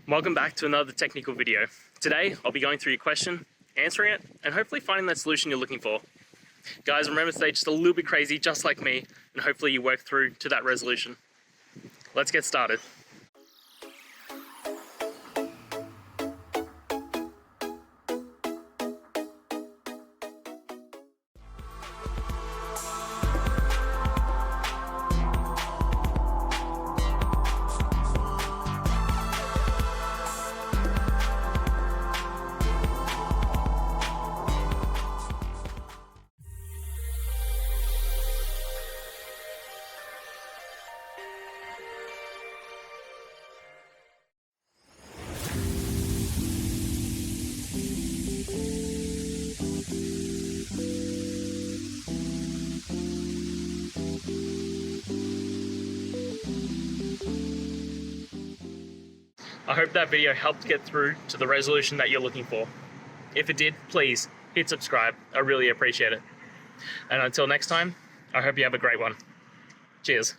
Welcome back to another technical video. Today, I'll be going through your question, answering it, and hopefully finding that solution you're looking for. Guys, remember to stay just a little bit crazy, just like me, and hopefully you work through to that resolution. Let's get started. I hope that video helped get through to the resolution that you're looking for. If it did, please hit subscribe. I really appreciate it. And until next time, I hope you have a great one. Cheers.